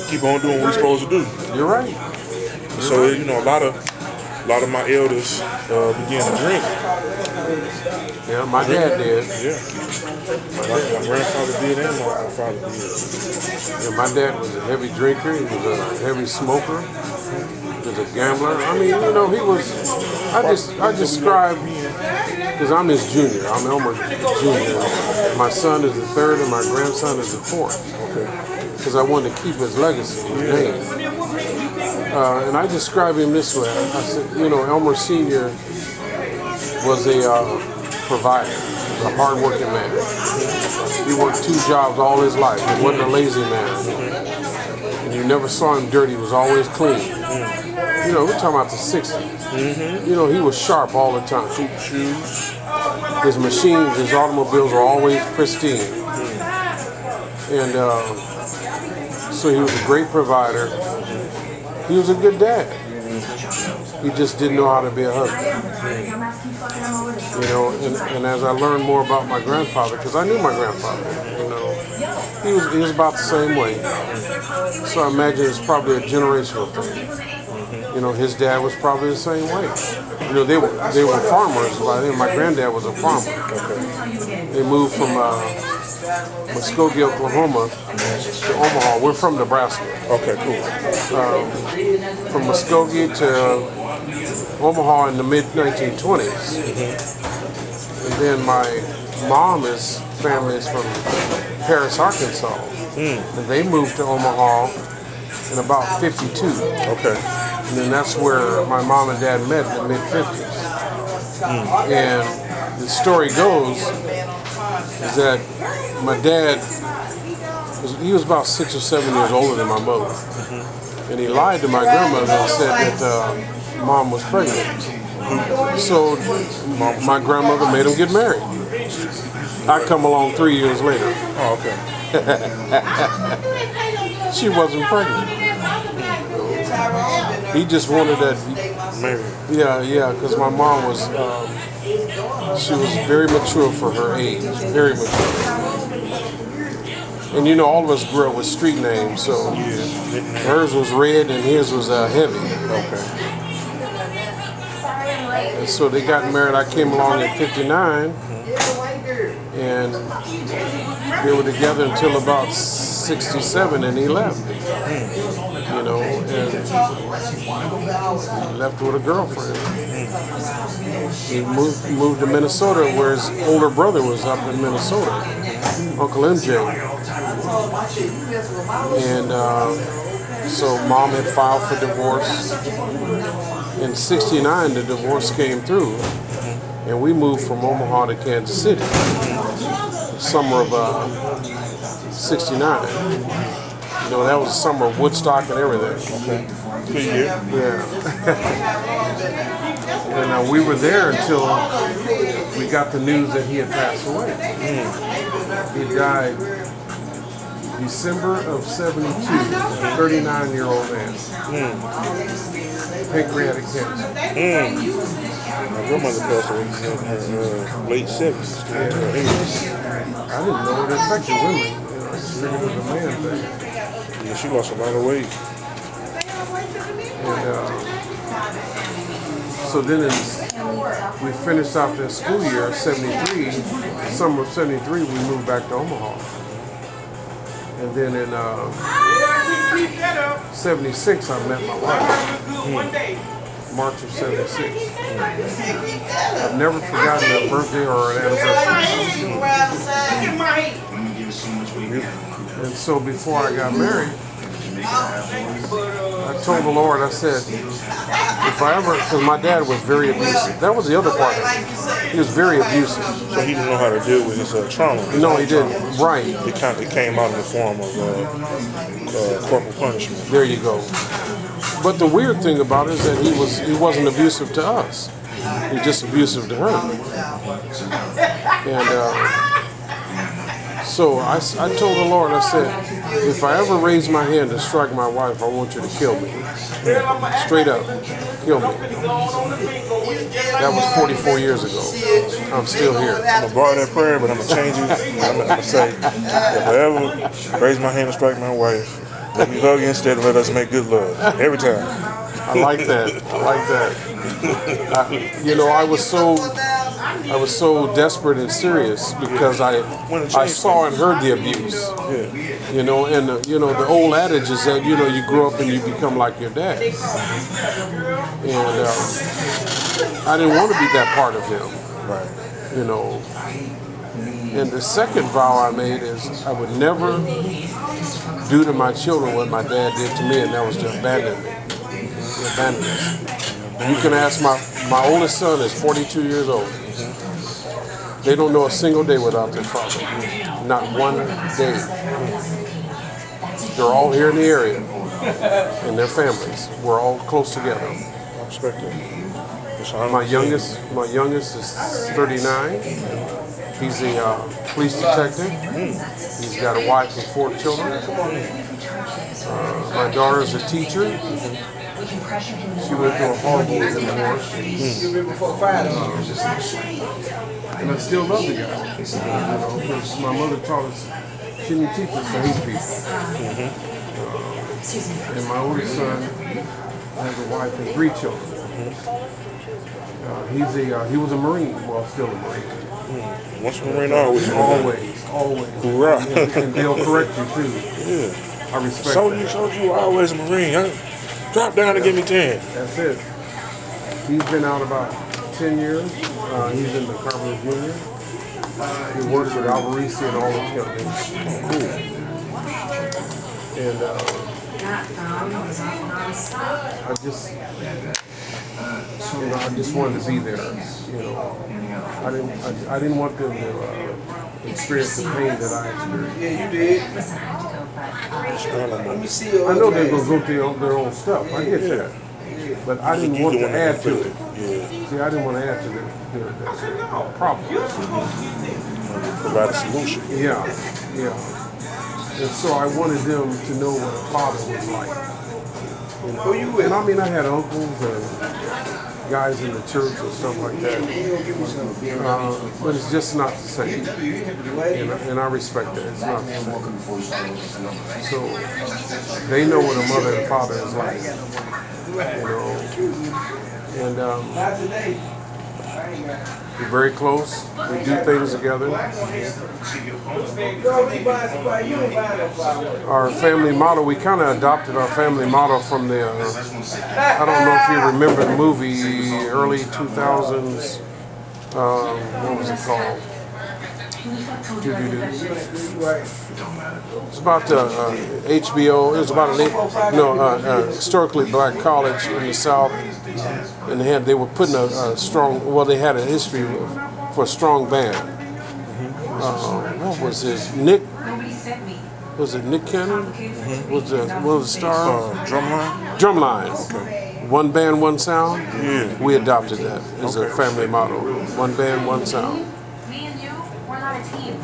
keep on doing what we're supposed to do. You're right. So you know, a lot of my elders began to drink. Yeah, my dad did. Yeah, my grandfather did and my father did. Yeah, my dad was a heavy drinker. He was a heavy smoker. He was a gambler. I mean, you know, he was. I describe because I'm his junior. I'm Elmer's junior. My son is the third, and my grandson is the fourth. Okay. Because I wanted to keep his legacy, his name. And I describe him this way. I said, you know, Elmer Sr. was a provider, a hard-working man. He worked 2 jobs all his life. He wasn't a lazy man. And you never saw him dirty. He was always clean. You know, we're talking about the 60s. You know, he was sharp all the time. Shoes. His machines, his automobiles were always pristine. And so he was a great provider. He was a good dad. He just didn't know how to be a husband. You know, and as I learned more about my grandfather, because I knew my grandfather, you know, he was about the same way. So I imagine it's probably a generational thing. You know, his dad was probably the same way. You know, they were farmers by then. My granddad was a farmer. They moved from Muskogee, Oklahoma to Omaha. We're from Nebraska. Okay, cool. From Muskogee to Omaha in the mid-1920s. And then my mom's family is from Paris, Arkansas. And they moved to Omaha in about 52. Okay. And then that's where my mom and dad met in the mid-50s. And the story goes is that my dad, he was about 6 or 7 years older than my mother. And he lied to my grandmother and said that mom was pregnant. So my grandmother made him get married. I come along 3 years later. Oh, okay. She wasn't pregnant. He just wanted that. Maybe. Yeah, because my mom was, she was very mature for her age, very mature. And you know, all of us grew up with street names, so hers was Red and his was Heavy. Okay. And so they got married. I came along in 59, and they were together until about 67, and he left. You know, and he left with a girlfriend. He moved to Minnesota, where his older brother was up in Minnesota, Uncle MJ. And so mom had filed for divorce. In 69, the divorce came through, and we moved from Omaha to Kansas City, summer of 69. You know, that was the summer of Woodstock and everything. Okay. Good year. Yeah. And we were there until we got the news that he had passed away. He died December of 72, 39-year-old man. Pancreatic cancer. My grandmother passed away in her late 70s. I didn't know it affected women. You know, it's really was a man thing. Yeah, she lost a lot of weight. And so then we finished off that school year, 73, summer of 73, we moved back to Omaha. And then in 76, I met my wife. March of 76. I've never forgotten a birthday or an anniversary. And so before I got married, I told the Lord, I said, if I ever, because my dad was very abusive. That was the other part of it. He was very abusive. So he didn't know how to deal with his trauma. No, he didn't. Right. It came out in the form of corporal punishment. There you go. But the weird thing about it is that he wasn't abusive to us. He was just abusive to her. And so I told the Lord, I said, if I ever raise my hand to strike my wife, I want you to kill me. Straight up, kill me. That was 44 years ago. I'm still here. I'm going to borrow that prayer, but I'm going to change it. I'm going to say, if I ever raise my hand to strike my wife, Let me hug you instead and let us make good love every time. I like that. I like that. I was so desperate and serious because I saw and heard the abuse. Yeah. And the old adage is that you grow up and you become like your dad. And I didn't want to be that part of him. Right. And the second vow I made is I would never do to my children what my dad did to me, and that was to abandon me. Abandon us. You can ask my oldest son is 42 years old. They don't know a single day without their father. Not one day. They're all here in the area, and their families. We're all close together. I respect that. My youngest is 39. He's a police detective. He's got a wife and 4 children. My daughter's a teacher. She went through a horrible divorce. And I still love the guy. Because my mother taught us she didn't teach us to hate people. And my oldest son has a wife and 3 children. He was a Marine, well, still a Marine. Once a Marine, always a Marine. Always. Hoorah. And they'll correct you too. Yeah. I respect So that. you always a Marine. Drop down and give me 10. That's it. He's been out about 10 years. He's in the Carpenters Union. He works with Alvarez and all those companies. Cool. And I just wanted to be there. I didn't want them to experience the pain that I experienced. Yeah, you did. Let me see your I know they're going to go through their own stuff. I get that. But I didn't want to add to it. Yeah. See, I didn't want to add to their problem. Provide a solution. Yeah. And so I wanted them to know what a father was like. Who you with? And I mean, I had uncles and guys in the church and stuff like that. But it's just not the same. And I respect that. It's not the same. So they know what a mother and father is like. And we're very close. We do things together. Our family motto, we kind of adopted our family motto from the, I don't know if you remember the movie, early 2000s, what was it called? It's about HBO. It was about historically black college in the South, and they were putting a strong. Well, they had a history for a strong band. What was his Nick? Was it Nick Cannon? Was the star? Drumline. Drumline. Okay. One band, one sound. Yeah. We adopted that as a family motto. One band, one sound. Me and you, we're not a team.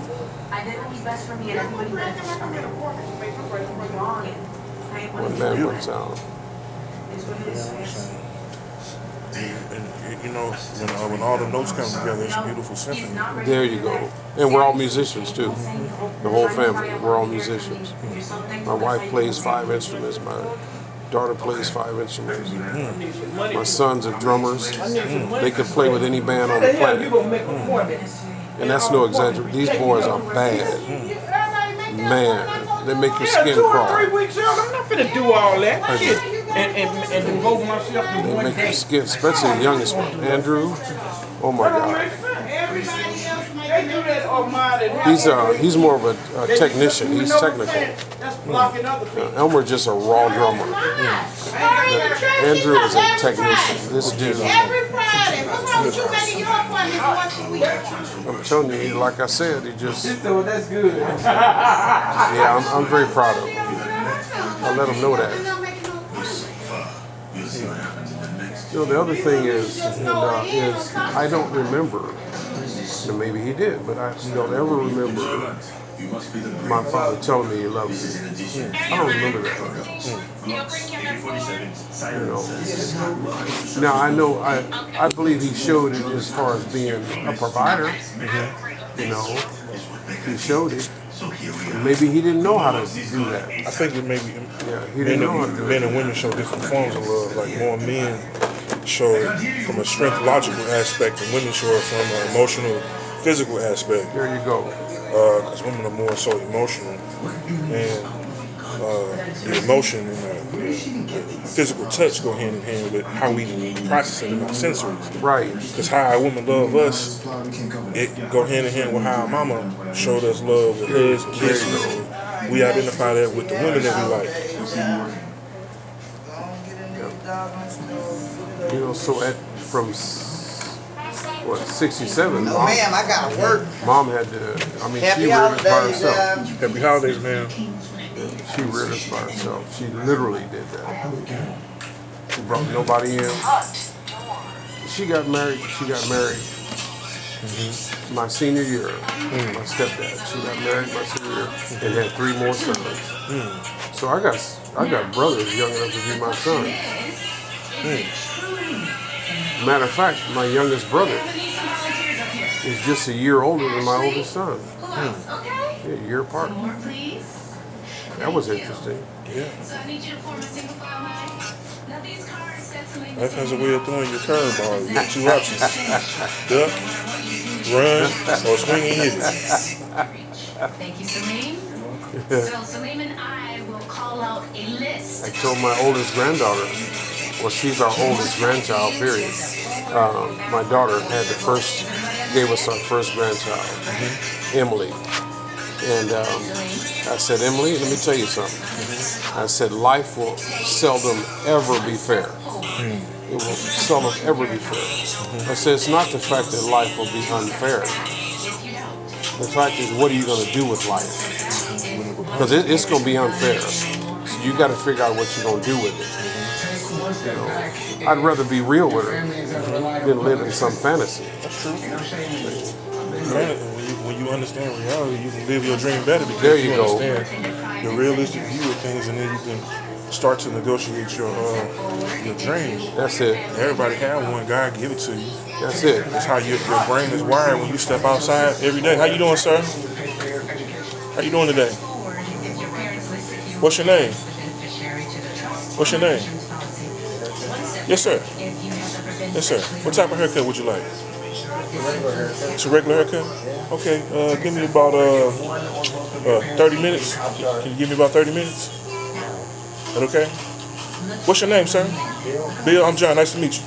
I did what was best for me and everybody benefits from it. Wrong it. I ain't One band, one sound. It's what it is. And when all the notes come together, it's a beautiful symphony. There you go. And we're all musicians too. The whole family. We're all musicians. My wife plays 5 instruments. My daughter plays 5 instruments. My sons are drummers. They could play with any band on the planet. And that's no exaggeration. These boys are bad. Man, they make your skin crawl. 3 weeks old, I'm not finna do all that shit and devote myself to They one make your day. skin, especially the youngest one, Andrew. Oh my God. He's more of a technician. He's technical. That's blocking other people. Elmer's just a raw drummer. Andrew is a technician. This dude, Every Friday. What's wrong with you making your appointments once a week? I'm telling you, like I said, he just, So that's good. yeah, I'm very proud of him. I let him know that. The other thing is I don't remember, and maybe he did, but I don't ever remember my father telling me he loved me. I don't remember that. Now I know I believe he showed it as far as being a provider. He showed it. Maybe he didn't know how to do that. I think that maybe He didn't know how to do men it. and women show different forms of love. Like more men show it from a strength, logical aspect, and women show it from an emotional, physical aspect. There you go. Because women are more so emotional, and the emotion and the physical touch go hand in hand with how we process it in our sensories. Right. Because how our women love us, it go hand in hand with how our mama showed us love with hugs and kisses. And we identify that with the women that we like. You know, so from 67, No, ma'am, I gotta work. mom had to. I mean, Happy she reared us by holidays, herself. Happy holidays, man. She reared us by herself. She literally did that. She brought nobody in. She got married. My senior year. My stepdad. She got married my senior year and had 3 more sons. So I got brothers young enough to be my sons. Matter of fact, my youngest brother is just a year older than my oldest son. Yeah, a year apart. That was interesting. Yeah. Life has a way of throwing your curveball. You got 2 options: duck, run, or swing and hit it. Thank you, Salim. So Salim and I will call out a list. I told my oldest granddaughter, well, she's our oldest grandchild, period. My daughter gave us our first grandchild, Emily. And I said, Emily, let me tell you something. I said, life will seldom ever be fair. It will seldom ever be fair. I said, it's not the fact that life will be unfair. The fact is, what are you going to do with life? Because it's going to be unfair. So you got to figure out what you're going to do with it. You know, I'd rather be real with her than live in some fantasy. That's true. When you understand reality, you can live your dream better because There you go. understand the realistic view of things, and then you can start to negotiate your dream. That's it. Everybody have one. God give it to you. That's it. That's how your brain is wired when you step outside every day. How you doing, sir? How you doing today? What's your name? What's your name? Yes, sir. Yes, sir. What type of haircut would you like? It's a regular haircut? Okay, give me about 30 minutes. Can you give me about 30 minutes? Is that okay? What's your name, sir? Bill, I'm John. Nice to meet you.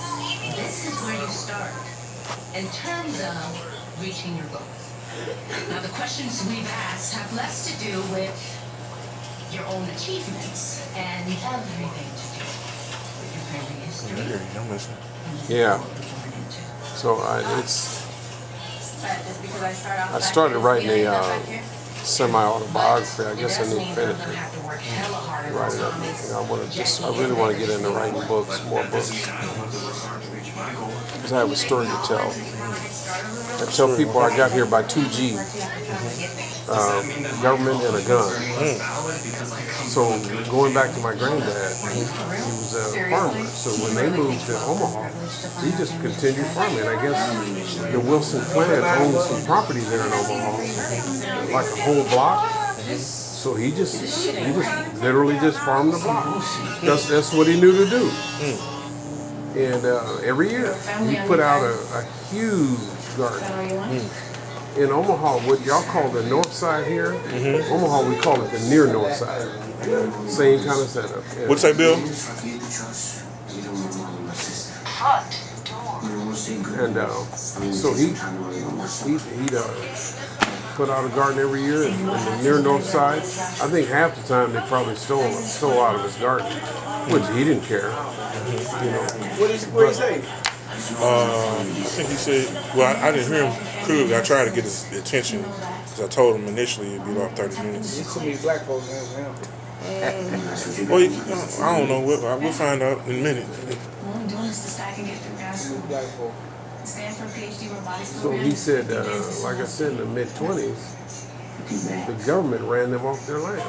This is where you start in terms of reaching your goals. Now, the questions we've asked have less to do with your own achievements and everything to do with your family history. I'm listening. Yeah. So I started writing a semi-autobiography. I guess I need to finish it. Write it up. I really want to get into writing books, more books. Because I have a story to tell. I tell people I got here by 2 G's. Government and a gun. So going back to my granddad, he was a farmer. So when they moved to Omaha, he just continued farming. I guess the Wilson clan owned some property there in Omaha, like a whole block. So he just literally just farmed the block. That's what he knew to do. And every year he put out a huge garden. In Omaha, what y'all call the north side here, Omaha we call it the near north side. Same kind of setup. Yeah. What's that, Bill? And so he put out a garden every year in the near north side. I think half the time they probably stole out of his garden, which he didn't care. You know. What did he say? I think he said, well, I didn't hear him clearly. I tried to get his attention because I told him initially it'd be about 30 minutes. There's too many black folks in him. Well, I don't know. We'll find out in a minute. All I'm doing is to stack and get through grad school. Black folk. Stanford PhD robotics So program. he said, like I said, in the mid-20s, the government ran them off their land.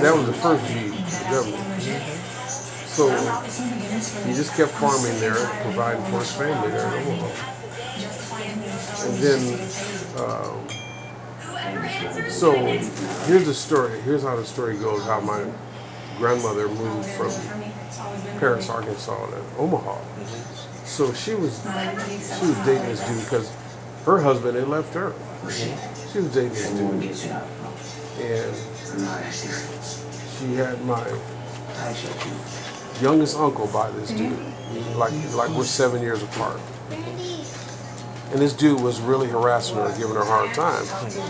That was the first G, the government. So he just kept farming there, providing for his family there in Omaha. And then So here's the story. Here's how the story goes. How my grandmother moved from Paris, Arkansas to Omaha. So she was dating this dude because her husband had left her. She was dating this dude, and she had my youngest uncle by this dude. Like we're 7 years apart. And this dude was really harassing her, giving her a hard time.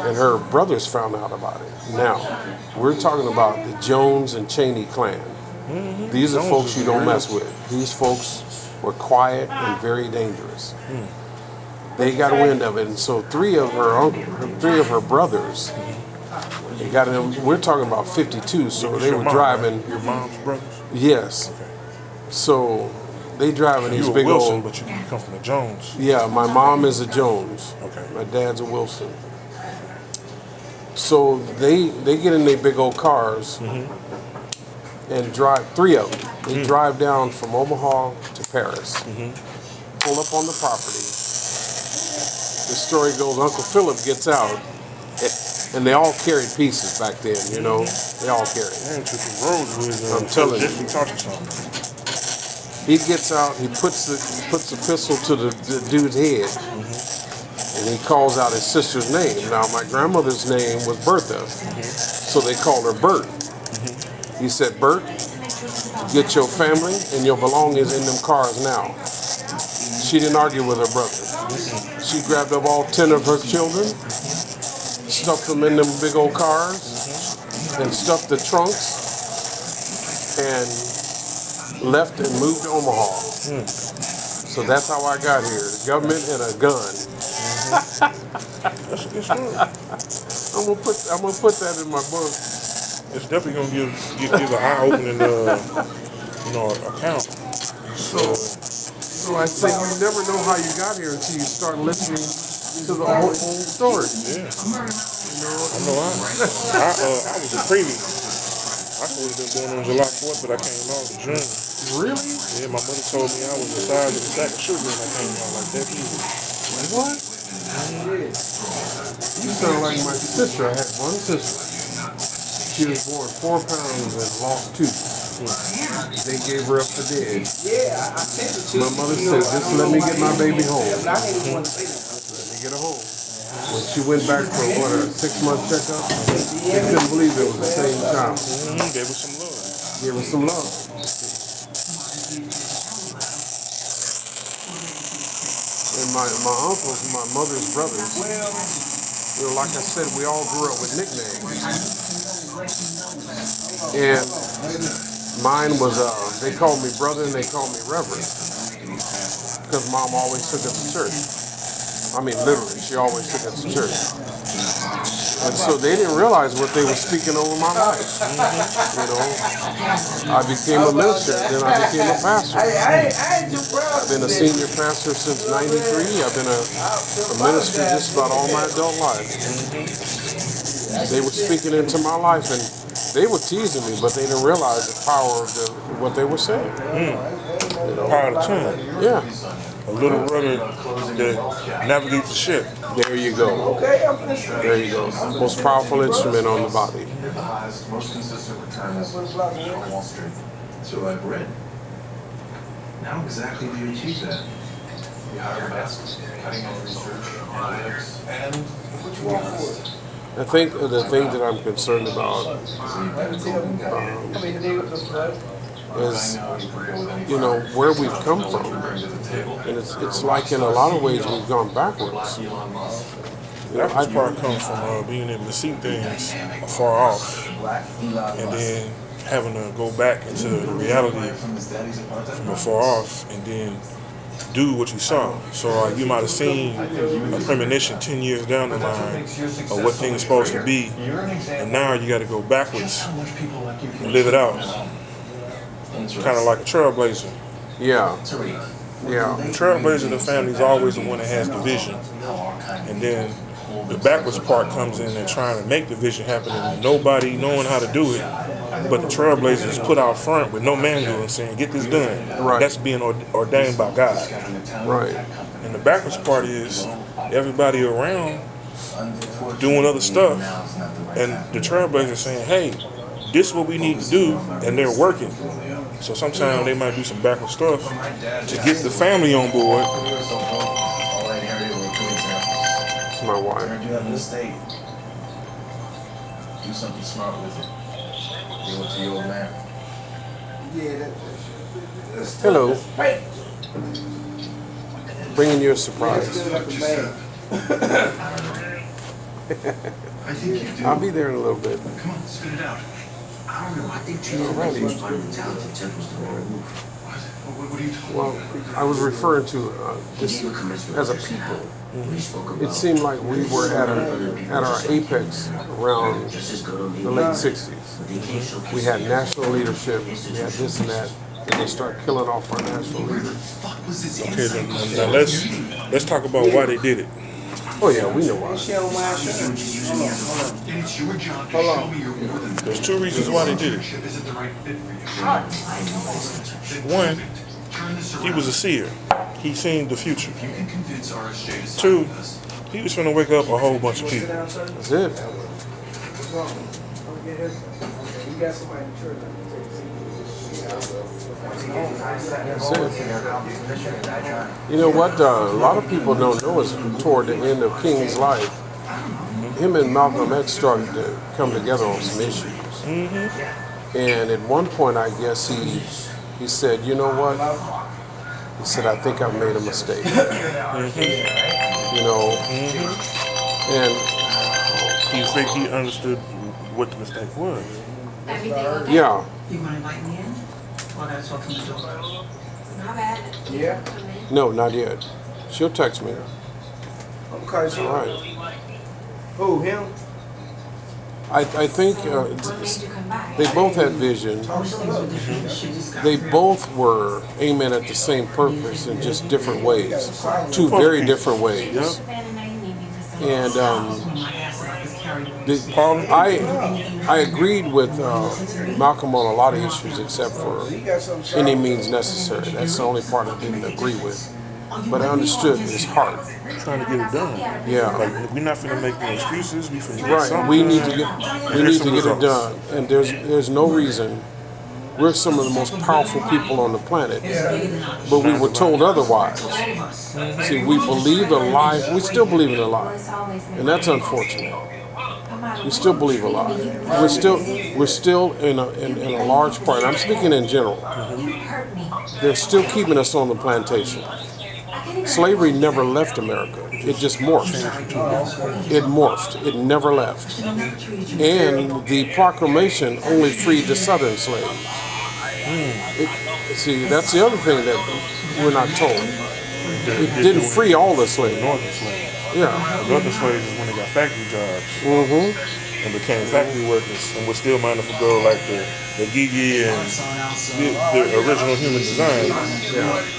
And her brothers found out about it. Now, we're talking about the Jones and Cheney clan. These are folks you don't mess with. These folks were quiet and very dangerous. They got wind of it, and so three of her brothers, they got them. We're talking about 52, so they were driving. Your mom's brothers? Yes. Okay. So they driving these You a big Wilson, old. but you come from the Jones. Yeah, my mom is a Jones. Okay. My dad's a Wilson. So they get in their big old cars and drive, three of them. They drive down from Omaha to Paris, pull up on the property. The story goes, Uncle Philip gets out, and they all carried pieces back then, you know. They all carried. Man, took the road with I'm telling you. Jeffrey taught you something. He gets out, he puts the pistol to the dude's head, and he calls out his sister's name. Now, my grandmother's name was Bertha, so they called her Bert. He said, Bert, get your family and your belongings in them cars now. She didn't argue with her brother. She grabbed up all 10 of her children, stuffed them in them big old cars, and stuffed the trunks, and left and moved to Omaha. So that's how I got here. The government and a gun. That's a good story. I'm gonna put that in my book. It's definitely gonna give an eye-opening, account. So I say you never know how you got here until you start listening to the whole story. Yeah. I know. I was a preemie. I supposed to have been born on July 4th, but I came out in June. Really? Yeah, my mother told me I was the size of a sack of sugar and I came out like that easy. What? You sound like my sister. I had one sister. She was born 4 pounds and lost 2. They gave her up for dead. My mother said, just let me get my baby home. Let me get her home. When she went back for a 6-month checkup, they couldn't believe it was the same child. Gave her some love. Gave her some love. And my uncles, my mother's brothers, like I said, we all grew up with nicknames. And mine was, they called me brother and they called me reverend. Because mom always took us to church. I mean, literally, she always took us to church. And so they didn't realize what they were speaking over my life. You know, I became a minister, then I became a pastor. I've been a senior pastor since '93. I've been a minister just about all my adult life. They were speaking into my life, and they were teasing me, but they didn't realize the power of what they were saying. You know? Power of the tongue. Yeah. A little rudder that navigates the ship. There you go. There you go. Most powerful instrument on the body. The highest, most consistent returns on Wall Street. So I've read. How exactly do you achieve that? You hire the best, cutting edge research, analytics, and put you on board. I think the thing that I'm concerned about is, you know, where we've come from. And it's like in a lot of ways we've gone backwards. That part comes from being able to see things afar off and then having to go back into the reality from afar off and then do what you saw. So you might have seen a premonition 10 years down the line of what things are supposed to be, and now you got to go backwards and live it out. Kind of like a trailblazer. Yeah. Yeah. The trailblazer, the family is always the one that has the vision, and then the backwards part comes in and trying to make the vision happen, and nobody knowing how to do it. But the trailblazer is put out front with no manual and saying, "Get this done." Right. That's being ordained by God. Right. And the backwards part is everybody around doing other stuff, and the trailblazers saying, "Hey, this is what we need to do," and they're working. So sometimes they might do some backward stuff to get the family on board. It's my wife. You have an estate. Do something smart with it. Give it to your old man. Hello. Bringing you a surprise. I think you do. I'll be there in a little bit. Come on, spit it out. I don't know. I think trees are Alrighty. the part of the talented temples to remove. What are you talking Well, I was referring to this as a people. It seemed like we were at our apex around the late 60s. We had national leadership, we had this and that, and they start killing off our national leaders. Okay, then, now let's talk about why they did it. Oh yeah, we know why. It's your job to show me you're more than There's two reasons why they did it. isn't the right fit for you. One, he was a seer. He seen the future. You can convince RSJ to Two, sign with us. he was finna wake up a whole bunch of people. That's it. That's it. You know what? A lot of people don't know is toward the end of King's life, him and Malcolm X started to come together on some issues. And at one point, I guess he said, "You know what?" He said, "I think I've made a mistake." You know, and He think he understood what the mistake was. Everything okay? yeah, You want to invite me in? Well, that's what can do. Not bad. Yeah. no, not yet. She'll text me. Okay, All right. Who, him? I think What made you come back? they both had vision. They both were aiming at the same purpose in just different ways, two very different ways. And I agreed with Malcolm on a lot of issues except for any means necessary. That's the only part I didn't agree with. But I understood his heart. Trying to get it done. Yeah. Like, we're not finna make no excuses. We finna get Right. something. We need to get it done. And there's no reason. We're some of the most powerful people on the planet, but we were told otherwise. See, we believe a lie. We still believe in a lie, and that's unfortunate. We still believe a lie. We're still in a large part. I'm speaking in general. They're still keeping us on the plantation. Slavery never left America. It just morphed. It morphed. It never left. And the proclamation only freed the Southern slaves. See, that's the other thing that we're not told. It didn't free all the slaves. Northern slaves. Yeah. The northern slaves is when they got factory jobs and became factory workers and were still mindful of gold like the Gigi and the original human design,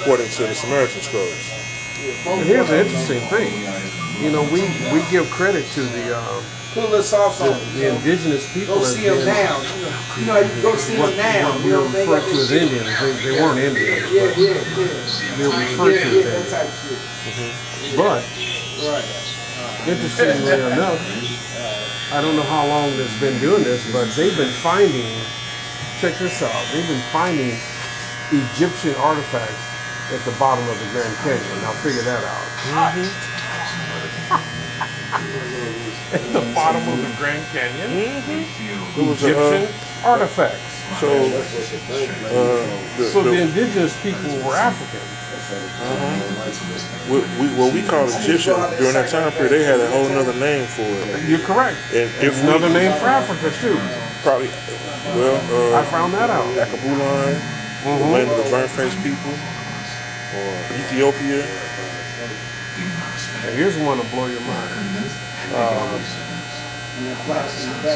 according to the Samaritan scrolls. And here's the interesting thing. You know, we give credit to Pull us off on. the indigenous people Go as see them being now. You know, you go see them now. what we refer to as Indians. They weren't Indians, Yeah, but yeah, they were yeah. referred to That as that. type shit. But Right. interestingly enough, I don't know how long they've been doing this, but they've been finding, check this out, they've been finding Egyptian artifacts at the bottom of the Grand Canyon. Now figure that out. At the bottom of the Grand Canyon, It was Egyptian artifacts. so So the indigenous people were African. what we call Egyptian during that time period, they had a whole nother name for it. You're correct. And if Another name for Africa too. probably, I found that out. Akabulan, the land of the burnt face people, or Ethiopia. And here's one to blow your mind.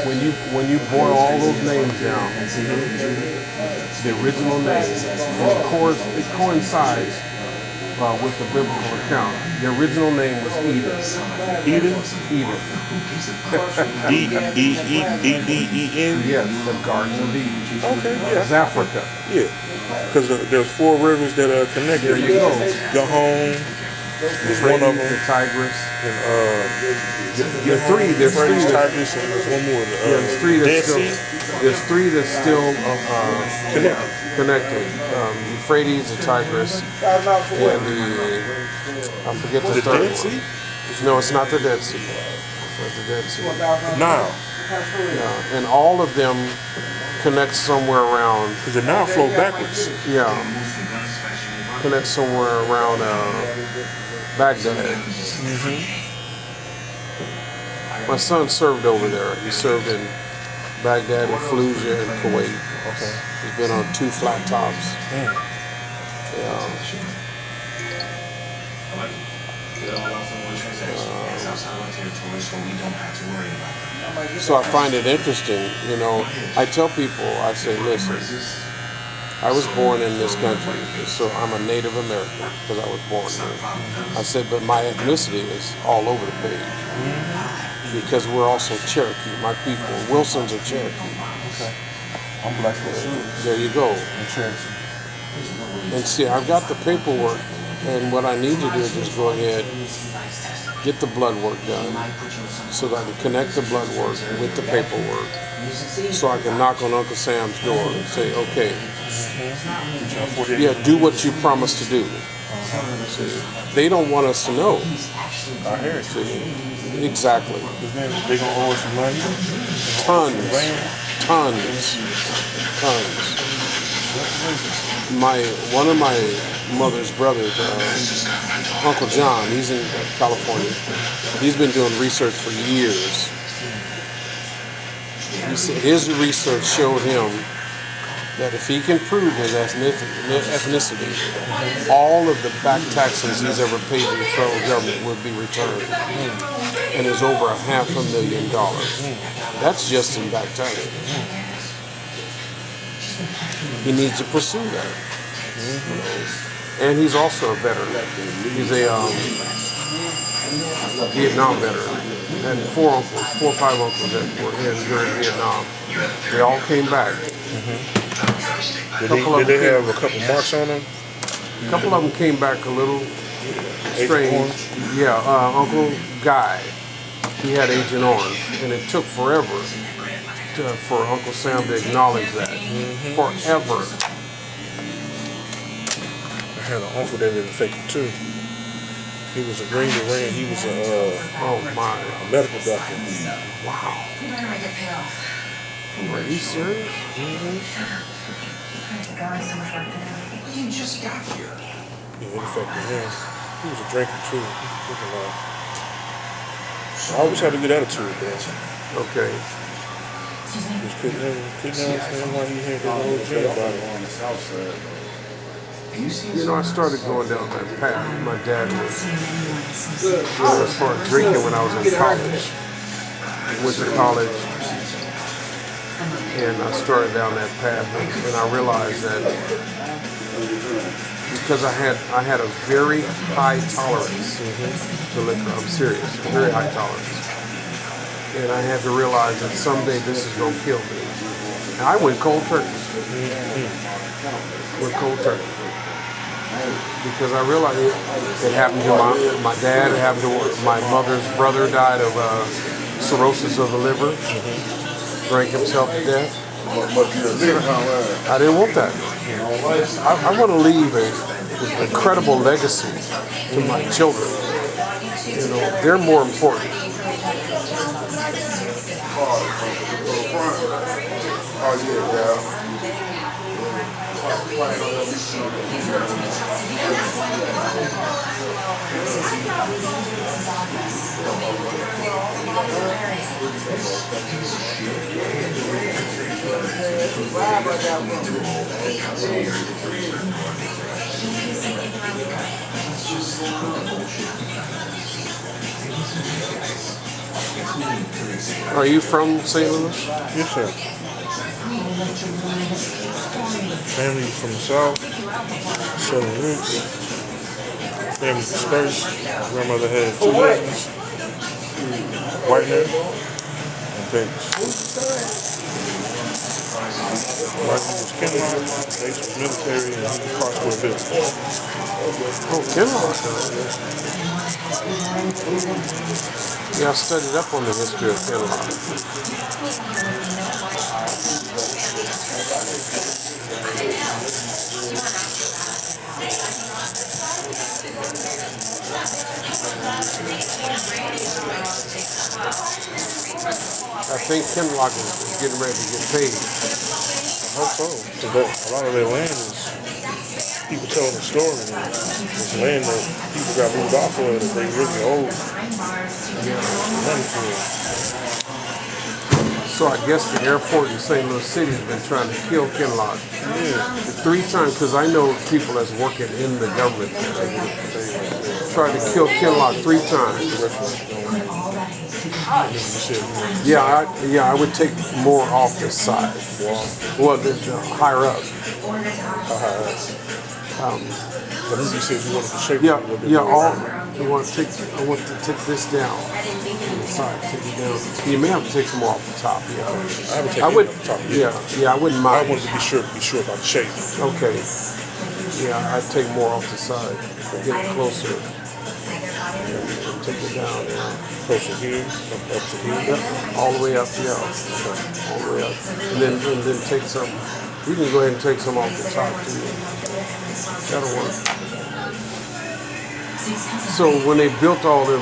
When you boil all those names down, the original names, and of course it coincides with the biblical account. The original name was Eden. Eden, Eden. E-D-E-N. Yes, the Garden of Eden. Okay, It's Africa. yeah. Because there's 4 rivers that are connected. There you go. Gahon is one of The them. Tigris. And There's three Euphrates, that, Tigris, and there's one more. yeah, there's three Dead that's still, Sea there's three that's still connected. connected. Euphrates, the Tigris, and I forget the The third Dead one. Sea? No, it's not the Dead Sea. It's not the Dead Sea. Nile. Yeah, and all of them connect somewhere around. Because the Nile flow backwards. Yeah, connect somewhere around Baghdad. My son served over there. He served in Baghdad and Fallujah and Kuwait. Okay. He's been on 2 flat tops. Yeah. So I find it interesting, you know. I tell people, I say, listen, I was born in this country, so I'm a Native American because I was born here. I said, but my ethnicity is all over the page because we're also Cherokee. My people, Wilsons are Cherokee. Okay. I'm Black Foot. There you go. I'm Cherokee. And see, I've got the paperwork, and what I need to do is just go ahead, get the blood work done, so that I can connect the blood work with the paperwork, so I can knock on Uncle Sam's door and say, okay, yeah, do what you promised to do. See, they don't want us to know. I hear it. See, exactly. Because then they're going to owe us some money. Tons. One of my mother's brothers, Uncle John, he's in California. He's been doing research for years. He said his research showed him that if he can prove his ethnicity, all of the back taxes he's ever paid to the federal government would be returned. And it's over $500,000. That's just in back taxes. He needs to pursue that. And he's also a veteran. He's a Vietnam veteran. And 4 or 5 uncles that were in during Vietnam. They all came back. Did they have a couple marks on them? A couple of them came back a little strange. Orange? Yeah, Uncle Guy, he had Agent Orange, and it took forever for Uncle Sam to acknowledge that. Forever. I had an uncle that was affected too. He was a Green Beret. He was a Oh my! medical doctor. Wow. You better make it pay off. Are you serious? You just got here. Yeah, it affected him. He was a drinker too. He was drinking a lot. I always had a good attitude, though. Okay. Just couldn't understand why he had that whole dream about it. You know, I started going down that path. My dad was, as far as drinking when I was in college. Went to college, and I started down that path, and I realized that because I had a very high tolerance to liquor. I'm serious, very high tolerance, and I had to realize that someday this is gonna kill me. And I went cold turkey. Went cold turkey. Because I realized it happened to my dad, it happened to my mother's brother, died of cirrhosis of the liver, drank himself to death. I didn't want that. I want to leave an incredible legacy to my children. You know, they're more important. Are you from St. Louis? Yes, sir. Family from the South, Southern roots. Family dispersed. My grandmother had 2 husbands, white hair, and pinks. Like he was Kinlock, base was military, and he was Crossbow Village. Oh, Kinlock. Yeah, I studied up on the history of Kinlock. I think Kinlock is getting ready to get paid. I hope so. 'Cause a lot of their land is people telling the story. And it's land that people got moved off of that they really owe money for. So I guess the airport in St. Louis City has been trying to kill Kinlock Yeah. 3 times, because I know people that's working in the government there. Tried to kill Kinlock 3 times. You said, Yeah, I would take more off the side. Well, the higher up. but you said you wanted to shape it Yeah, a little bit yeah. more. I want to take this down on the side. Take it down. You may have to take some more off the top. Yeah, I would take I it would. off the top. Yeah, I wouldn't I mind. wanted to be sure about the shape. Okay. Yeah, I'd take more off the side. Get it closer. Take it down. Yeah. Closer here, up to here. Yep, all the way up, yeah. All the way up. And then take some. You can go ahead and take some off the top too. That'll work. So when they built all them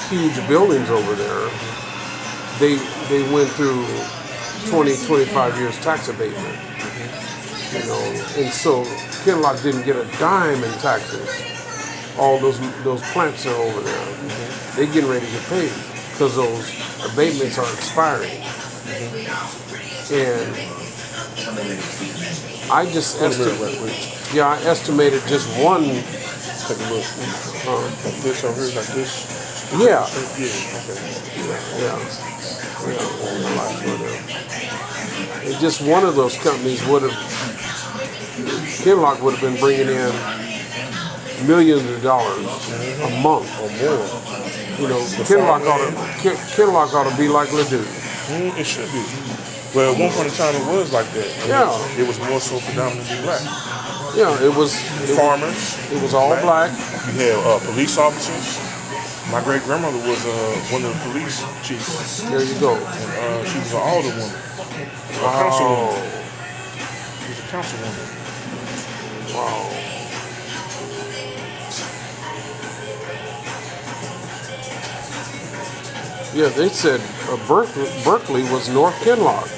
huge buildings over there, they went through 20, 25 years tax abatement. You know, and so Kinlock didn't get a dime in taxes. All those plants are over there. They getting ready to get paid because those abatements are expiring. And I just estimated just one. Take a look. Like this over here, like this. Yeah, Yeah, okay. yeah. And just one of those companies Kinlock would have been bringing in millions of dollars a month Or more. You know, Kinlock ought to be like Ledoux. It should be. Well, at one point in time, it was like that. I mean, Yeah. It was more so predominantly black. Yeah, it was Farmers. It was all black. You had police officers. My great grandmother was one of the police chiefs. There you go. And she was an alderwoman. A councilwoman. She was a councilwoman. Wow. Yeah, they said Berkeley was North Kinlock.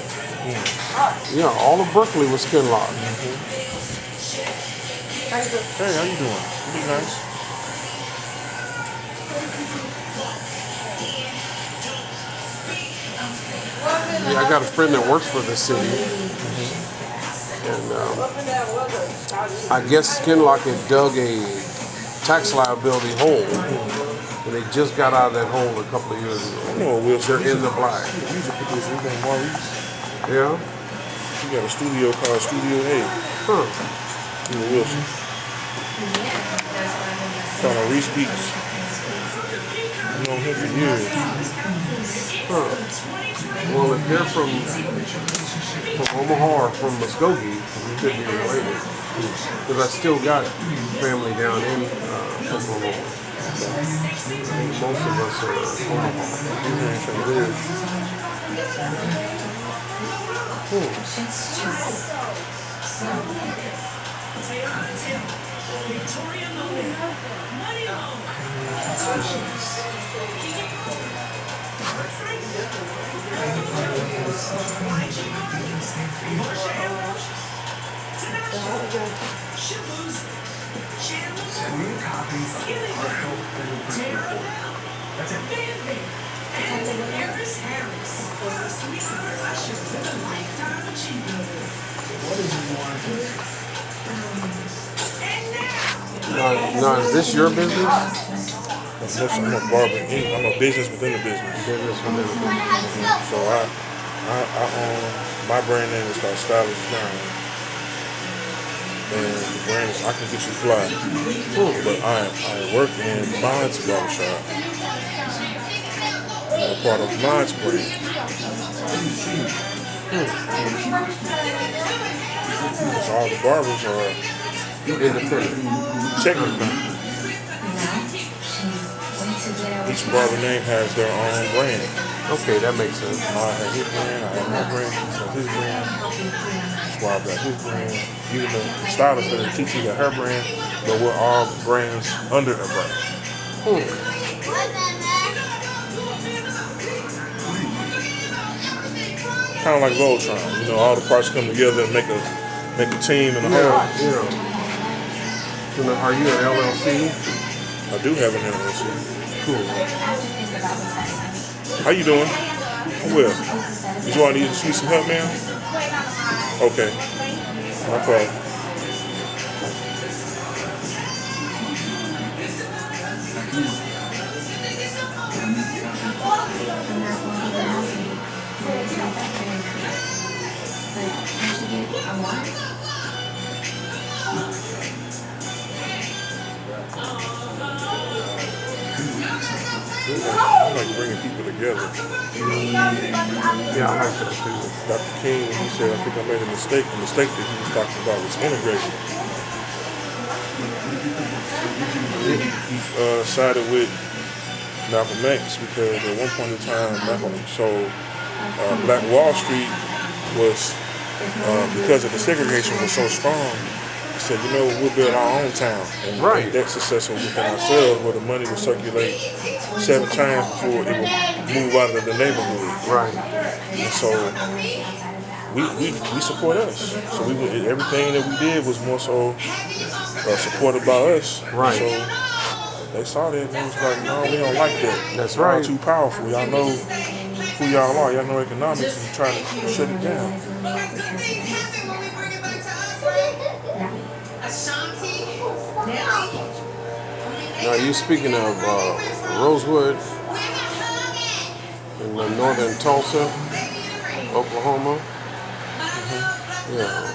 Yeah, all of Berkeley was Kinlock. Hey, how you doing? You be nice. Yeah, I got a friend that works for the city, and I guess Kinlock had dug a tax liability hole, and they just got out of that hole a couple of years ago. You know what Wilson? They're in the black. He's a producer. His name Maurice. Yeah? He got a studio called Studio A. Huh. You know Wilson. Called Maurice Beats. I've known him for years. Huh. Well, if they're from Omaha or from Muskogee, we could be related. Because I still got family down in Omaha. Most of us are Omaha. Send me a copy of the partial fingerprint report. That's it. Now, is this your business? I'm a barber. I'm a business within the business. So I own, my brand name is called Stylist. And the brand is I Can Get You Fly. But I work in Bond's barbershop. I'm a part of Bond's brand. Because all the barbers are Independent. technically, each barber name has their own brand. Okay, that makes sense. I have his brand, I have my brand, he has his brand, Suave got his brand. Even the stylist that Kiki got her brand, but we're all brands under the brand. Kind of like Voltron, you know, all the parts come together and make a team and a whole. Yeah, yeah. So now, are you an LLC? I do have an LLC. Cool. How you doing? I'm well. Did you all need some help, man? Okay. No problem. I like bringing people together. Yeah, I like that too. Dr. King, he said, I think I made a mistake. The mistake that he was talking about was integration. He sided with Malcolm X because at one point in time, Black Wall Street was, because of the segregation was so strong, he said, you know, we'll build our own town. And Right. make that successful within ourselves where the money will circulate 7 times before it will move out of the neighborhood. Right. And so we support us. So everything that we did was more so supported by us. Right. So they saw that and they was like, no, we don't like that. That's Y'all right. too powerful. Y'all know who y'all are. Y'all know economics and trying to shut it down. Now, you speaking of Rosewood in northern Tulsa, Oklahoma? Yeah.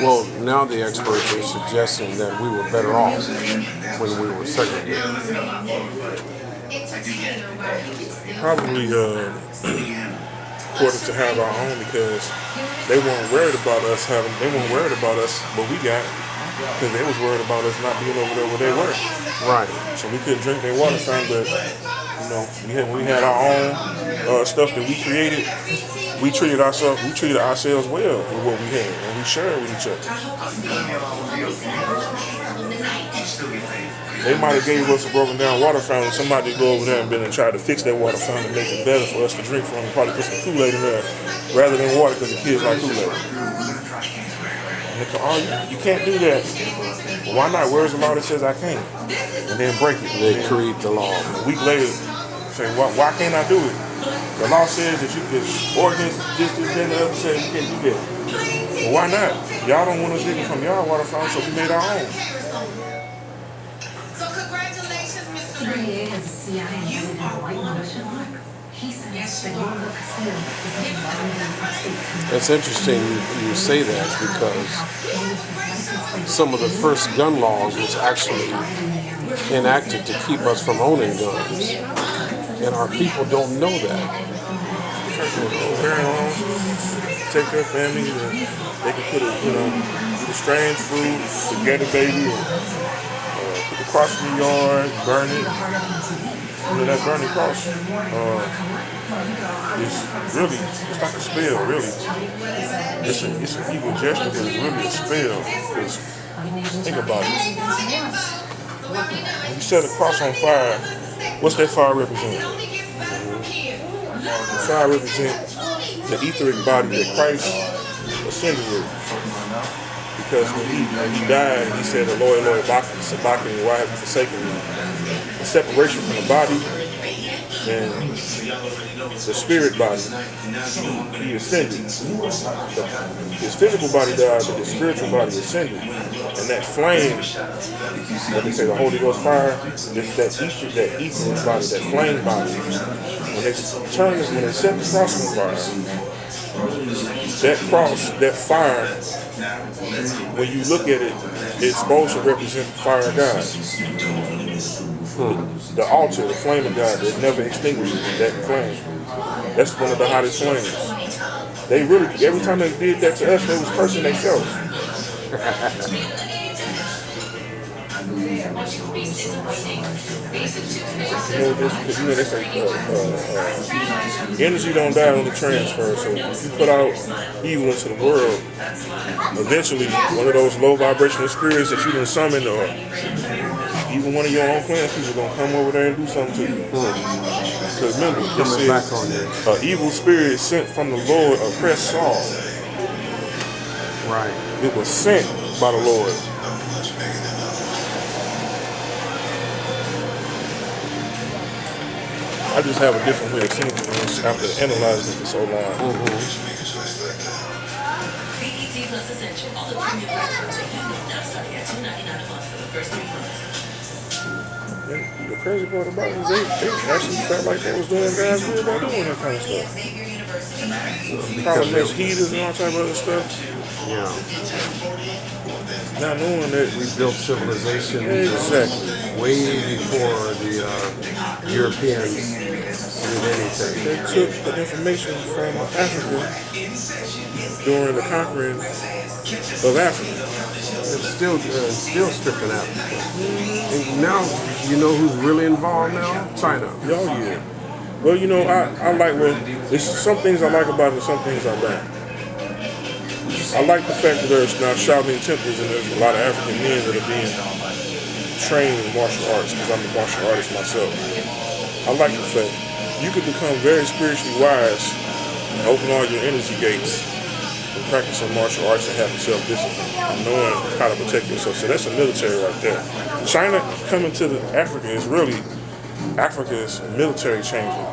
Well, now the experts are suggesting that we were better off when we were segregated. Probably important to have our own because they weren't worried about us what we got because they was worried about us not being over there where they were. Right. So we couldn't drink their water fountain, but you know, we had our own stuff that we created. We treated ourselves well with what we had, and we shared with each other. They might have gave us a broken down water fountain. Somebody go over there and tried to fix that water fountain and make it better for us to drink from. And probably put some Kool-Aid in there rather than water because the kids like Kool-Aid. And they go, oh, you can't do that. Well, why not? Where's the law that says I can't? And then break it. They create the law. A week later, say, why can't I do it? The law says that you can, ordinance, this, then the other says you can't do that. Well, why not? Y'all don't want us drinking from y'all water fountain, so we made our own. So congratulations, Mr. Ray. It's interesting you say that because some of the first gun laws was actually enacted to keep us from owning guns. And our people don't know that. Parent take their families and they can put the strange fruit, spaghetti baby, and put the cross in the yard, burn it. That burning cross is really, it's like a spell, really. It's an evil gesture, but it's really a spell. Because think about it. When you set a cross on fire, what's that fire represent? The fire represents the etheric body that Christ ascended with. Because when he died, he said, Eloi, Eloi, Sabachthani, why have you forsaken me? The separation from the body and the spirit body, he ascended. His physical body died, but his spiritual body ascended. And that flame, like they say, the Holy Ghost fire, that etheric body, that flame body, when they set the cross on fire, that cross, that fire, when you look at it, it's supposed to represent the fire of God. the altar, the flame of God that never extinguishes that flame. That's one of the hottest flames. They really, every time they did that to us, they was cursing themselves. They say energy don't die on the transfer. So if you put out evil into the world, eventually one of those low vibrational spirits that you done summoned, or even one of your own clans people, gonna come over there and do something to you. Because remember, Coming back on there. an evil spirit sent from the Lord oppressed Saul. Right. It was sent by the Lord. I just have a different way of seeing things after analyzing it for so long. BET Plus Essential. All the premium platforms that you know now starting at $2.99 a month for the first 3 months. And the crazy part about it is they actually felt like they was doing God's will by doing that kind of stuff. Probably makes heaters and all type of other stuff. Yeah. Not knowing that We built civilization exactly. way before the Europeans did anything. They took the information from Africa during the conquering of Africa. It's still stripping Africa. And now, you know who's really involved now? China. Oh yeah. Well, you know, I like it's some things I like about it and some things I don't. I like the fact that there's now Shaolin temples and there's a lot of African men that are being trained in martial arts because I'm a martial artist myself. I like the fact you could become very spiritually wise and open all your energy gates and practicing martial arts and having self-discipline and knowing how to protect yourself. So that's the military right there. China coming to Africa is really Africa's military changing.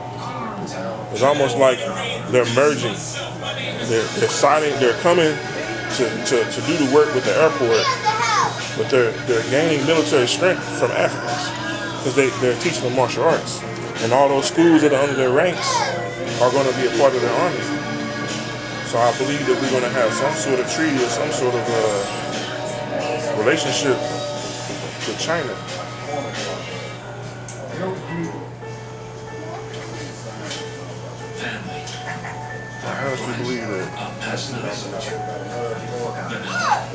It's almost like they're merging. They're siding. They're coming to do the work with the airport, but they're gaining military strength from Africans because they're teaching them martial arts, and all those schools that are under their ranks are going to be a part of their army. So I believe that we're going to have some sort of treaty or some sort of relationship with China. I honestly believe that.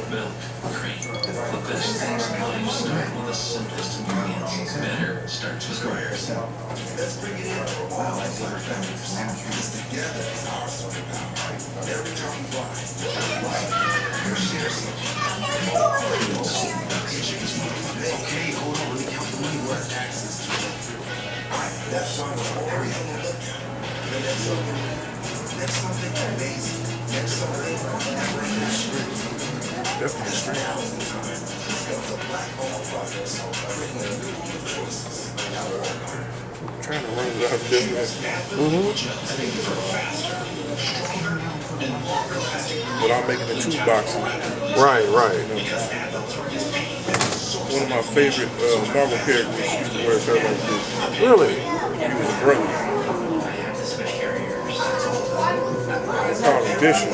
Milk, cream, the best things in life start with the simplest ingredients. Better starts with prayers. Let's bring it in. Wow, I think our family is together. Every time we fly. Okay, hold on. Let me count the money. What taxes? That's something That's something amazing. That's something Definitely straight. Trying to run it out of business. Without making the 2 boxes. Right. One of my favorite Marvel characters used to wear a belt like this. Really? He was a brother. Called him Bishop.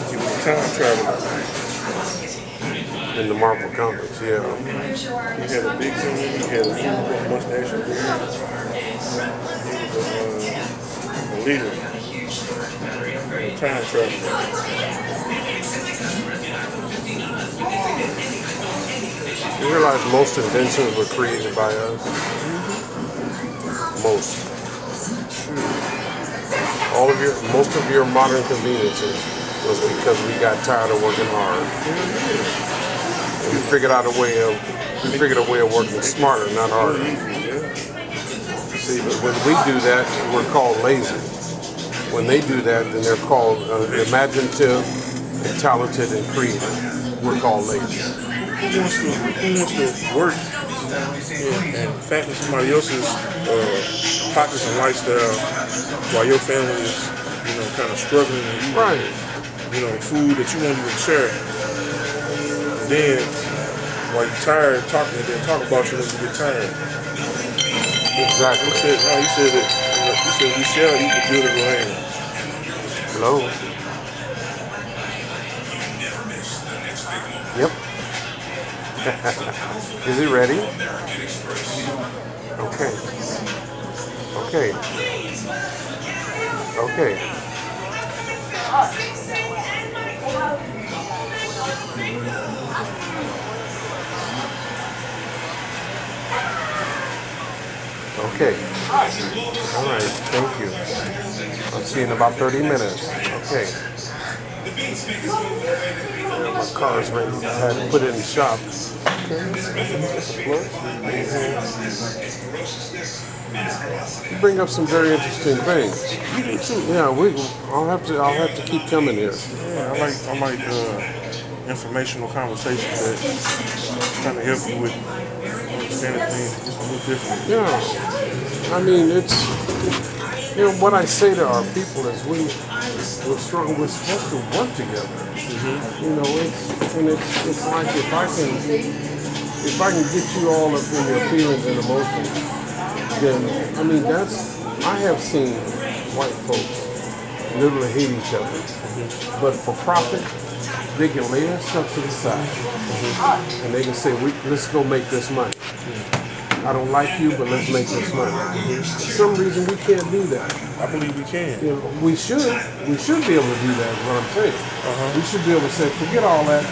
He was a time traveler. In the Marvel comics, yeah. He had a big team, he had a mustache and beard. He was a leader, a time traveler. You realize most inventions were created by us? Most. Most of your modern conveniences was because we got tired of working hard. We figured a way of working smarter, not harder. See, but when we do that, we're called lazy. When they do that, then they're called imaginative, and talented, and creative. We're called lazy. Who wants to work and fatten somebody else's pockets and lifestyle while your family is, kind of struggling and eating, Right. Food that you won't even share. And then, while you're tired talking, and then talk about you when you get tired. Exactly. You said we shall eat the good of the land. Hello. Yep. Is it ready? Okay. Okay. Okay. Okay. All right. Thank you. I'll see you in about 30 minutes. Okay. My car's ready. I had to put it in the shop. You bring up some very interesting things. You do too. Yeah, I'll have to keep coming here. Yeah, I like informational conversations that kind of help you with understanding things just a little differently. Yeah, I mean what I say to our people is we're strong. We're supposed to work together. You know, it's like if I can get you all up in your feelings and emotions, then I mean I have seen white folks literally hate each other, but for profit they can lay that stuff to the side and they can say let's go make this money. I don't like you, but let's make this money. For some reason we can't do that. I believe we can. You know, we should be able to do that. Is what I'm saying. We should be able to say, forget all that.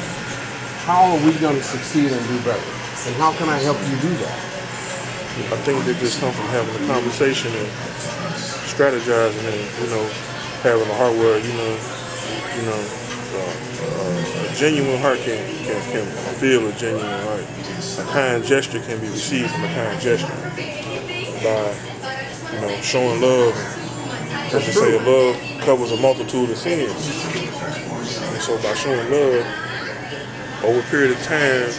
How are we going to succeed and do better? And how can I help you do that? I think that just comes from having a conversation and strategizing and having a heart where a genuine heart can feel a genuine heart. A kind gesture can be received from a kind gesture by showing love. As they say, love covers a multitude of sins. And so by showing love over a period of time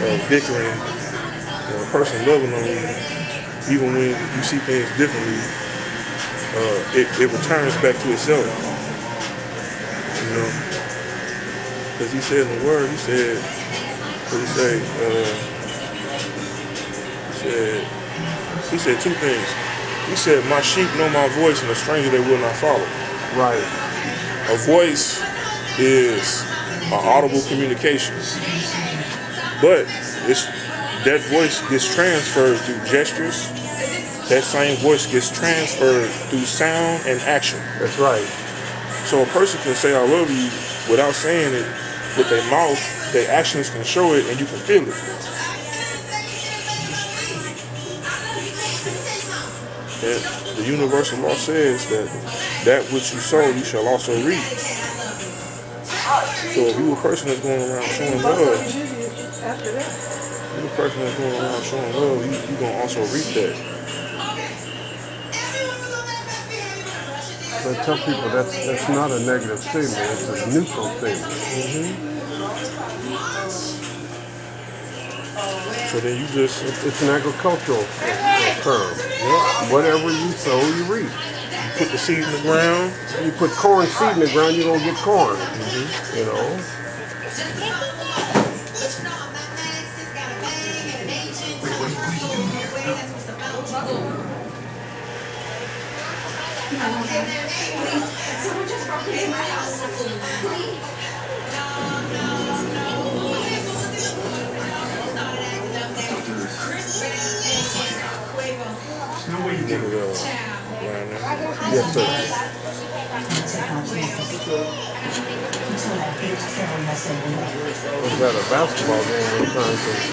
of bickering, a person loving on you, even when you see things differently, it returns back to itself. Because he said in the word, he said two things. He said, my sheep know my voice and a stranger they will not follow. Right. A voice is an audible communication. But that voice gets transferred through gestures. That same voice gets transferred through sound and action. That's right. So a person can say I love you without saying it with their mouth. Their actions can show it and you can feel it. And the universal law says that which you sow, you shall also reap. So if you're a person that's going around showing love, you're going to also reap that. I tell people that's not a negative statement. It's a neutral statement. So then you just... It's an agricultural term. Whatever you sow, you reap. You put the seed in the ground. You put corn seed in the ground, you're going to get corn. You know? Yes, sir. Was at a basketball game one time because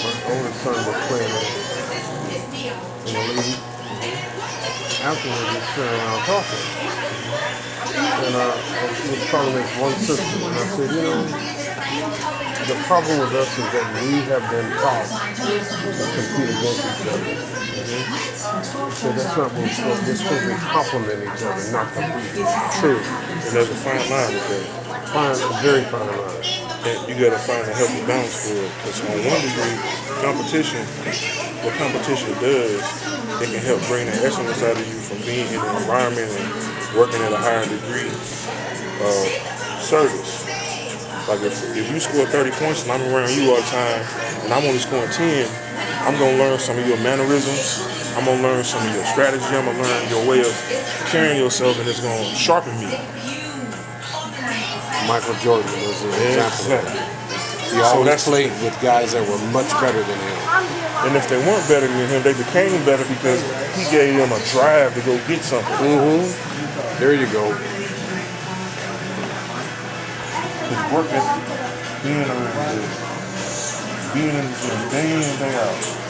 my oldest son was playing in the league. Afterwards, we sat around talking. And I was talking to this one sister, and I said, the problem with us is that we have been taught to compete against each other. So that's not what we're supposed to do. We're supposed to complement each other, not compete. True. And there's a fine line with that. A very fine line. And you got to find a healthy balance for it. Because on one degree, what competition does, it can help bring the excellence out of you from being in an environment and working at a higher degree of service. Like if you score 30 points and I'm around you all the time and I'm only scoring 10, I'm going to learn some of your mannerisms. I'm going to learn some of your strategy. I'm going to learn your way of carrying yourself, and it's going to sharpen me. Michael Jordan was an example of that. He always played with guys that were much better than him. And if they weren't better than him, they became better because he gave them a drive to go get something. There you go. His work ethic, being around it, being in the gym, day in and day out.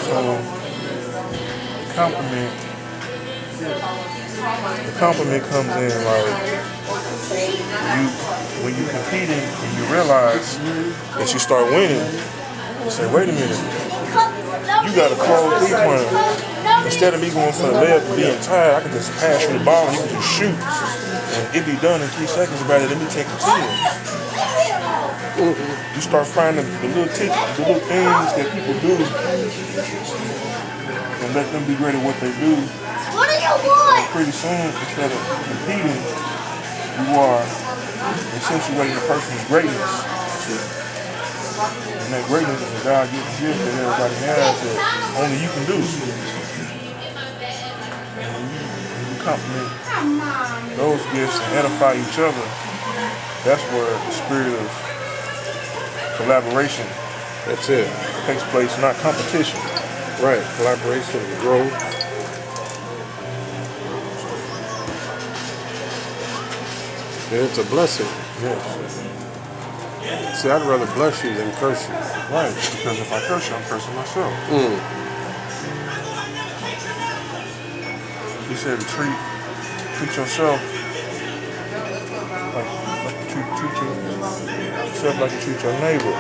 So the compliment comes in like when you competing and you realize that you start winning, you say, wait a minute, you got a cold 3-pointer. Instead of me going for the layup and being tired, I can just pass you the ball and you can just shoot. And it be done in 3 seconds rather than me taking 10. You start finding the little things that people do and let them be great at what they do. What do you want? Pretty soon, instead of competing, you are accentuating a person's greatness. And that greatness is a God-given gift that everybody has that only you can do. And you compliment those gifts and edify each other. That's where the spirit of collaboration That's it. takes place, not competition. Right. Collaboration, growth. And it's a blessing. Yes. See, I'd rather bless you than curse you. Right, because if I curse you, I'm cursing myself. He said to treat yourself like you treat yourself like you treat your neighbor.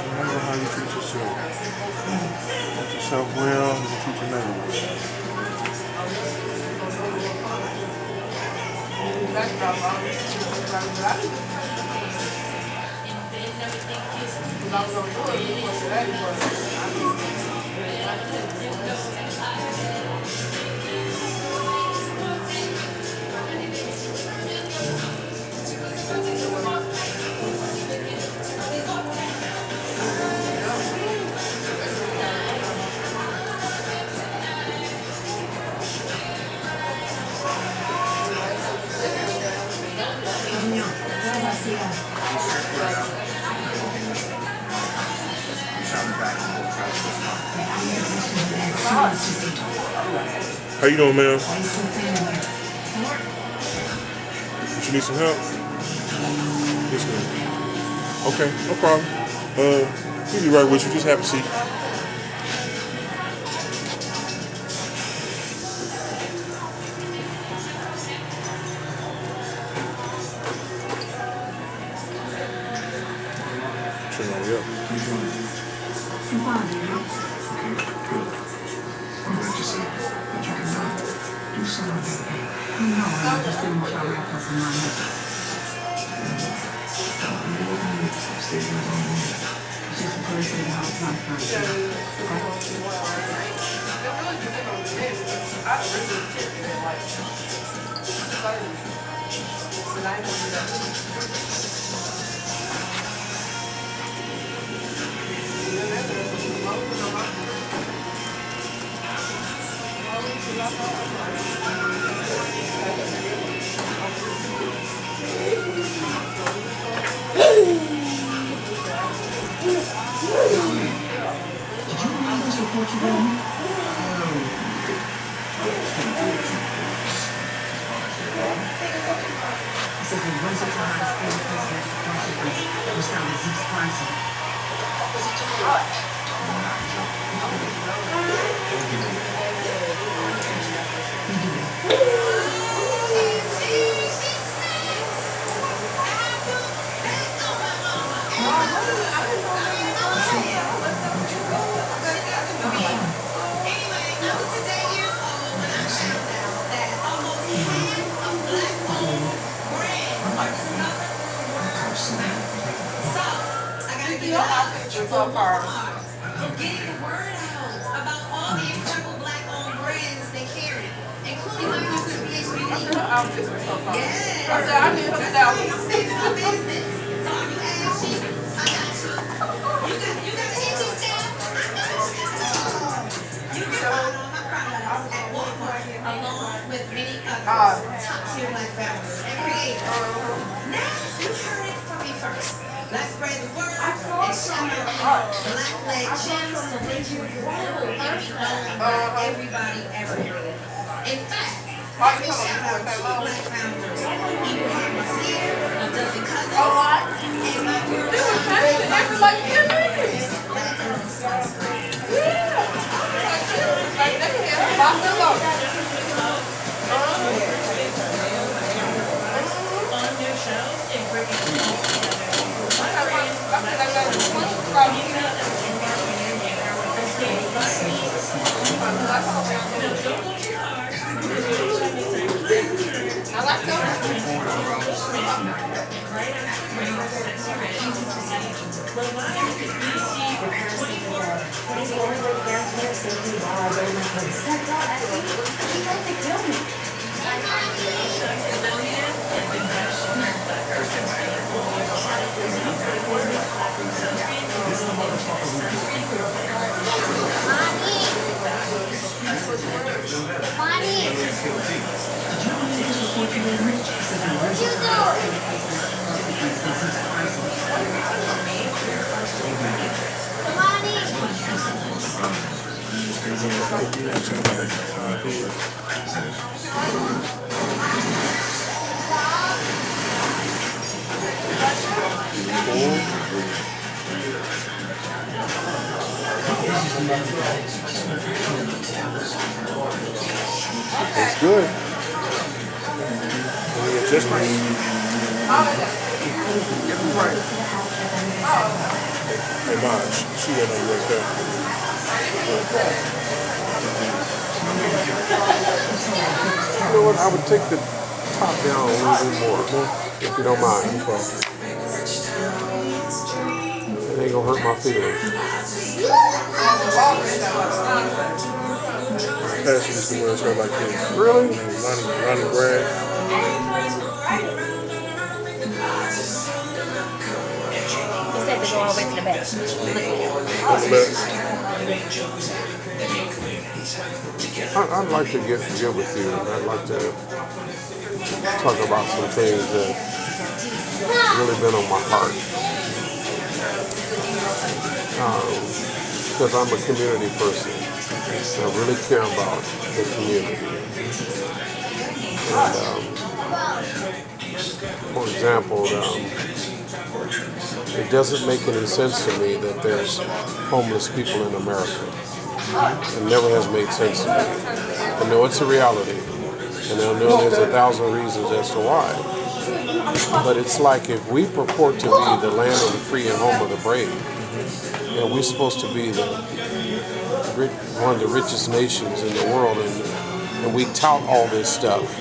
Remember how you treat yourself. Treat yourself well, and you treat your neighbor well. How you doing, ma'am? You need some help? Yes, ma'am. Okay, no problem. We'll be right with you. Just have a seat. Turn on you up. I'm glad you said that you cannot do some of that. No, I just didn't want y'all wrapped up in my head. Stay here as long as you need. It's just a person in the house, not a person. Said the versatile state president Washington was found as Zeke's sponsor. so far. For getting the word out about all the incredible black-owned brands they carry, including my husband BHBD. Her outfits are so far. Yes. I said, I need her style. I'm saving my business. So are you ashy? I got you. You got a hitchy stamp? You can find all my products at Walmart along with many other top-tier black founders and creators. Now you heard it from me first. Let's spread the word and shout out black-led gems so they can grow and be known by everybody everywhere. In fact, let me shout out two black founders, Ibrahim Nasir, a dozen cousins, and my girl. They were changing every like 10 minutes. Yeah. Like they had lots of love. On their show and bringing people together. I like those. It's good. Any adjustments? Hey, Maj, she got no right there. You know what? I would take the top down a little bit more, if you don't mind. It ain't gonna hurt my feelings. Pastor used to wear his hair like this. Really? Lonnie Brad. He said to go all the way to the back. On the left. I'd like to get with you. I'd like to talk about some things that really been on my heart. Because I'm a community person. I really care about the community. And, for example, it doesn't make any sense to me that there's homeless people in America. It never has made sense to me. I know it's a reality, and I know there's 1,000 reasons as to why. But it's like if we purport to be the land of the free and home of the brave, and we're supposed to be one of the richest nations in the world, and we tout all this stuff.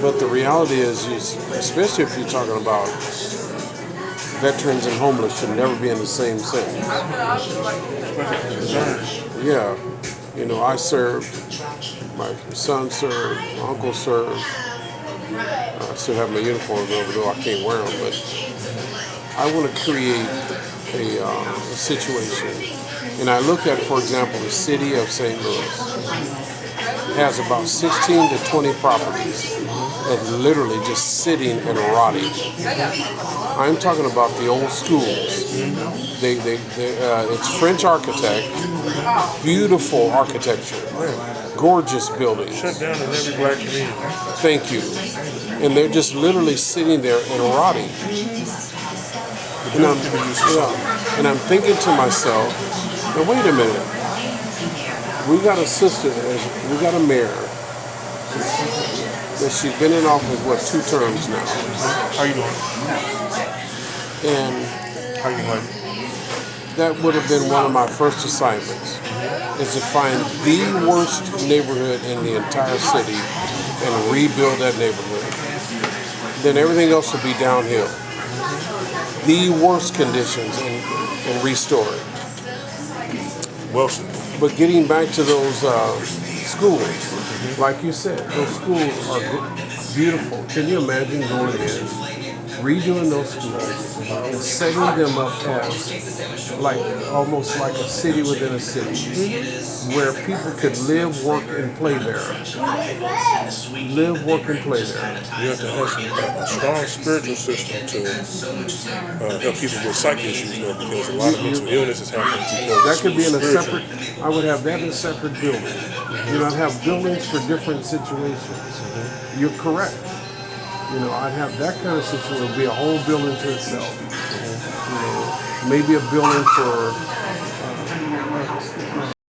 But the reality is, especially if you're talking about veterans and homeless, should never be in the same sentence. Yeah, you know, I served, my son served, my uncle served. I still have my uniforms over, though I can't wear them, but I want to create a situation. And I look at, for example, the city of St. Louis. It has about 16 to 20 properties that literally just sitting and rotting. I'm talking about the old schools. It's French architect, beautiful architecture, gorgeous buildings. Shut down in every black community. Thank you. And they're just literally sitting there and rotting. And I'm thinking to myself, now wait a minute. We got a sister, we got a mayor. That she's been in office, 2 terms now. How you doing? And How you like? that would have been one of my first assignments, is to find the worst neighborhood in the entire city and rebuild that neighborhood. Then everything else will be downhill. the worst conditions and restore it. Well, But getting back to those schools, like you said, those schools are beautiful. Can you imagine going in, redoing those schools, and setting them up as like almost like a city within a city, where people could live, work, and play there. Live, work, and play there. you have to have a strong spiritual system to help people with psych issues, though, because a lot of mental illness is happening because That could be in a spiritual. separate. I would have that in a separate building. You know, I'd have buildings for different situations. You're correct. You know, I'd have that kind of situation. It'd be a whole building to itself. You know, maybe a building for